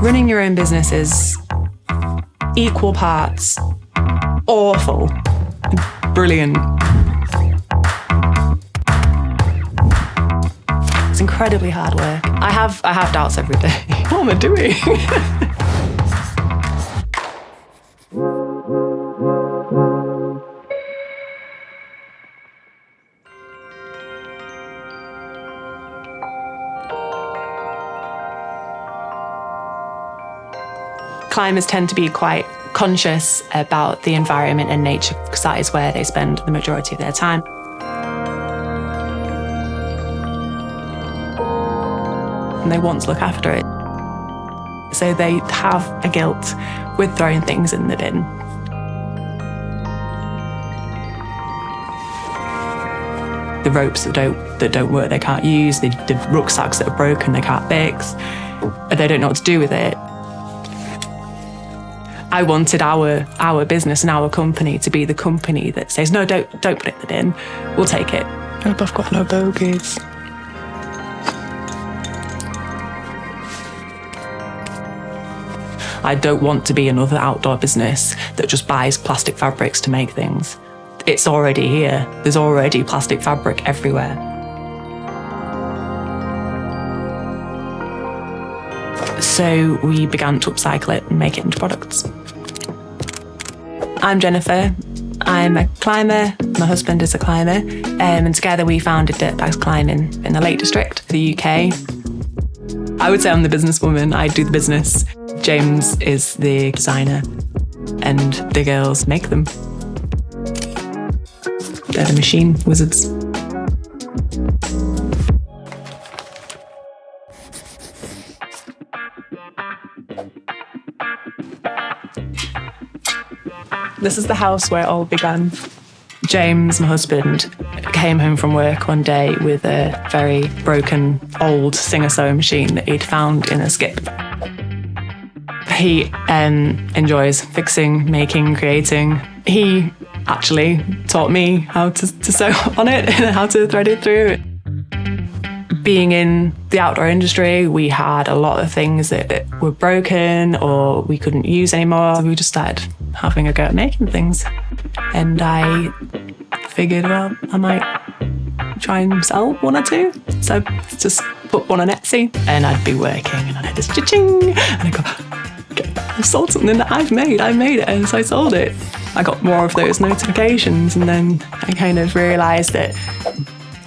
Running your own business is equal parts awful, brilliant. It's incredibly hard work. I have doubts every day. What am I doing? Climbers tend to be quite conscious about the environment and nature because that is where they spend the majority of their time. And they want to look after it. So they have a guilt with throwing things in the bin. The ropes that don't work, they can't use, the rucksacks that are broken, they can't fix, they don't know what to do with it. I wanted our business and our company to be the company that says, no, don't put it in the bin, we'll take it. Hope I've got no bogies. I don't want to be another outdoor business that just buys plastic fabrics to make things. It's already here. There's already plastic fabric everywhere. So we began to upcycle it and make it into products. I'm Jennifer. I'm a climber. My husband is a climber. And together we founded Dirtbags Climbing in the Lake District of the UK. I would say I'm the businesswoman. I do the business. James is the designer. And the girls make them. They're the machine wizards. This is the house where it all began. James, my husband, came home from work one day with a very broken old Singer-sewing machine that he'd found in a skip. He enjoys fixing, making, creating. He actually taught me how to sew on it and how to thread it through. Being in the outdoor industry, we had a lot of things that were broken or we couldn't use anymore. So we just started having a go at making things. And I figured, well, I might try and sell one or two. So just put one on Etsy and I'd be working and I'd have this cha-ching and I'd go, okay, I've sold something that I made it, and so I sold it. I got more of those notifications and then I kind of realised that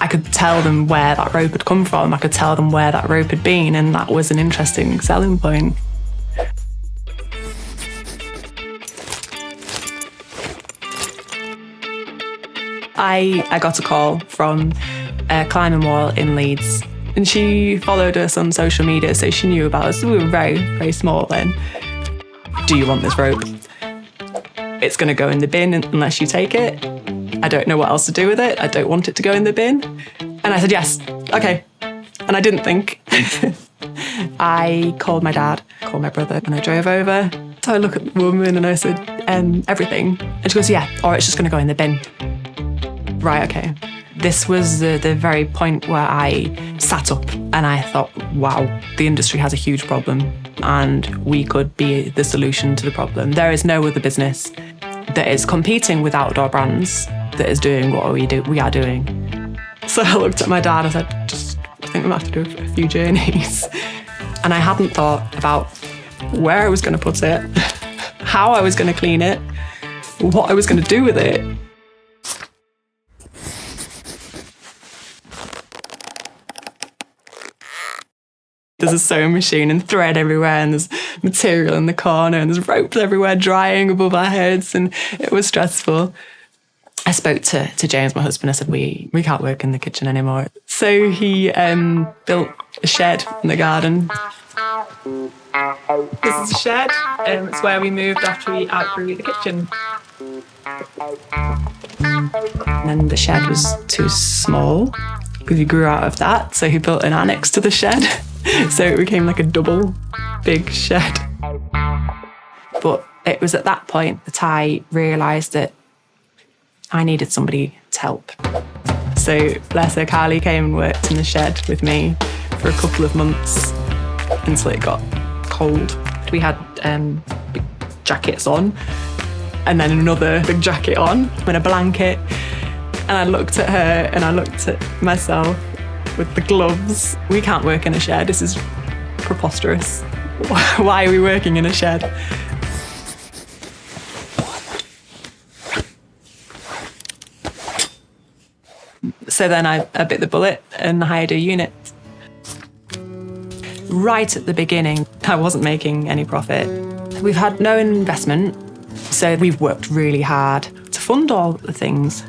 I could tell them where that rope had come from. I could tell them where that rope had been, and that was an interesting selling point. I got a call from a climbing wall in Leeds, and she followed us on social media, so she knew about us. We were very, very small then. Do you want this rope? It's going to go in the bin unless you take it. I don't know what else to do with it. I don't want it to go in the bin. And I said, yes, okay. And I didn't think. I called my dad, called my brother, and I drove over. So I look at the woman and I said, everything. And she goes, yeah, or it's just going to go in the bin. Right, okay. This was the very point where I sat up and I thought, wow, the industry has a huge problem and we could be the solution to the problem. There is no other business that is competing with outdoor brands that is doing what we are doing. So I looked at my dad and said, I think we might have to do a few journeys. And I hadn't thought about where I was going to put it, how I was going to clean it, what I was going to do with it. There's a sewing machine and thread everywhere and there's material in the corner and there's ropes everywhere drying above our heads, and it was stressful. I spoke to James, my husband. I said, we can't work in the kitchen anymore. So he built a shed in the garden. This is a shed. It's where we moved after we outgrew the kitchen. And then the shed was too small because he grew out of that. So he built an annex to the shed. So it became like a double big shed. But it was at that point that I realised that I needed somebody to help. So bless her, Carly came and worked in the shed with me for a couple of months until it got cold. We had big jackets on, and then another big jacket on, and a blanket. And I looked at her and I looked at myself with the gloves. We can't work in a shed. This is preposterous. Why are we working in a shed? So then I bit the bullet and hired a unit. Right at the beginning, I wasn't making any profit. We've had no investment, so we've worked really hard to fund all the things.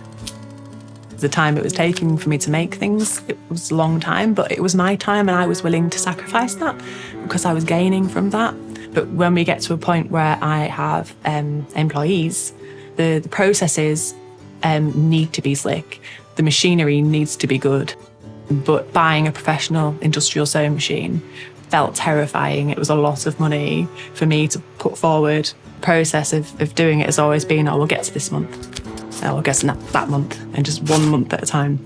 The time it was taking for me to make things, it was a long time, but it was my time and I was willing to sacrifice that because I was gaining from that. But when we get to a point where I have employees, the processes need to be slick. The machinery needs to be good. But buying a professional industrial sewing machine felt terrifying. It was a lot of money for me to put forward. The process of doing it has always been, we'll get to this month. We'll get to that month, and just 1 month at a time.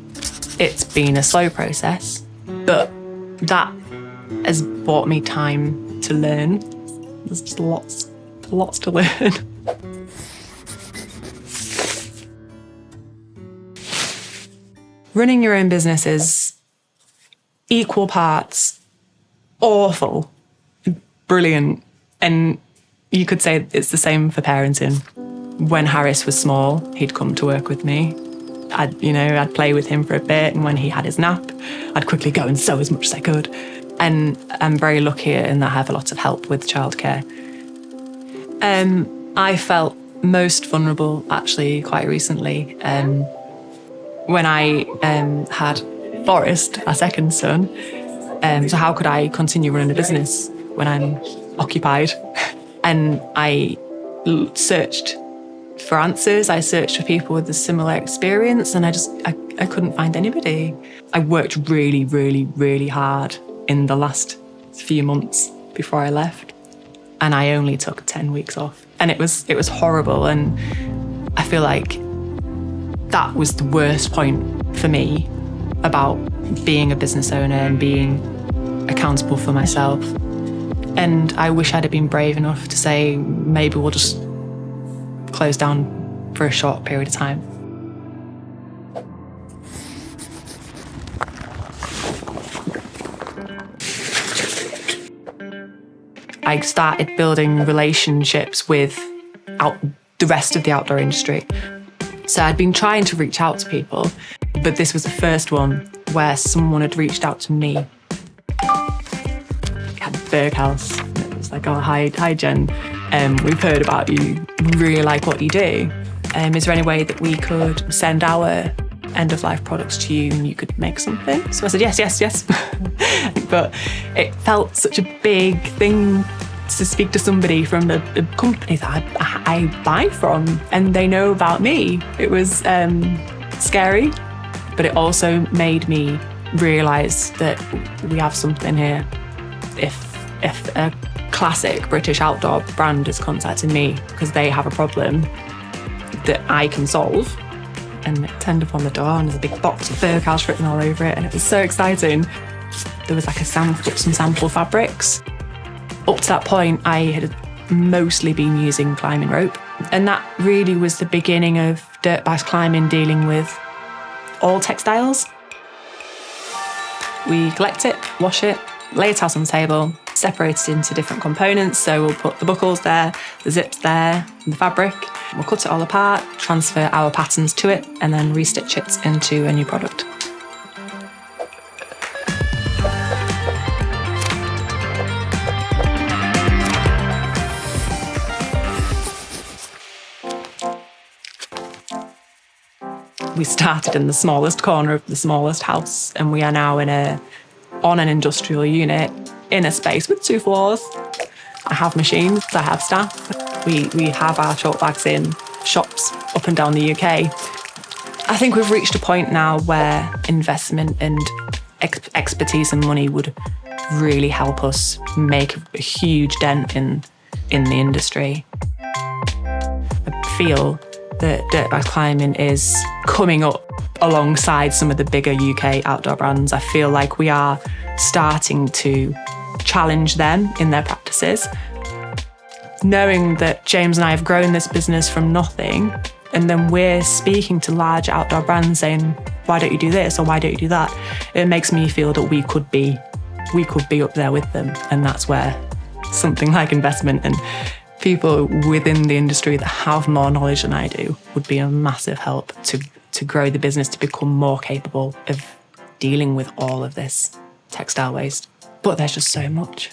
It's been a slow process, but that has bought me time to learn. There's just lots to learn. Running your own business is equal parts awful, brilliant, and you could say it's the same for parenting. When Harris was small, he'd come to work with me. I'd play with him for a bit, and when he had his nap, I'd quickly go and sew as much as I could. And I'm very lucky in that I have a lot of help with childcare. I felt most vulnerable, actually, quite recently, when I had Forrest, our second son. So how could I continue running a business when I'm occupied? And I searched for answers. I searched for people with a similar experience, and I couldn't find anybody. I worked really, really, really hard in the last few months before I left, and I only took 10 weeks off. And it was horrible, and I feel like that was the worst point for me about being a business owner and being accountable for myself. And I wish I'd have been brave enough to say, maybe we'll just close down for a short period of time. I started building relationships with the rest of the outdoor industry. So I'd been trying to reach out to people, but this was the first one where someone had reached out to me. We had Berghaus. It was like, hi Jen, we've heard about you, really like what you do. Is there any way that we could send our end-of-life products to you and you could make something? So I said, yes. But it felt such a big thing to speak to somebody from a company that I buy from and they know about me. It was scary, but it also made me realise that we have something here. If a classic British outdoor brand is contacting me because they have a problem that I can solve, and it turned up on the door and there's a big box of Berghaus written all over it, and it was so exciting. There was like some sample fabrics. Up to that point, I had mostly been using climbing rope, and that really was the beginning of Dirtbags climbing dealing with all textiles. We collect it, wash it, lay it out on the table, separate it into different components. So we'll put the buckles there, the zips there, and the fabric. We'll cut it all apart, transfer our patterns to it, and then restitch it into a new product. We started in the smallest corner of the smallest house, and we are now on an industrial unit in a space with 2 floors. I have machines, I have staff. We have our tote bags in shops up and down the UK. I think we've reached a point now where investment and expertise and money would really help us make a huge dent in the industry. I feel that Dirtbags climbing is coming up alongside some of the bigger UK outdoor brands. I feel like we are starting to challenge them in their practices. Knowing that James and I have grown this business from nothing, and then we're speaking to large outdoor brands saying, why don't you do this or why don't you do that? It makes me feel that we could be up there with them. And that's where something like investment and people within the industry that have more knowledge than I do would be a massive help to grow the business, to become more capable of dealing with all of this textile waste. But there's just so much.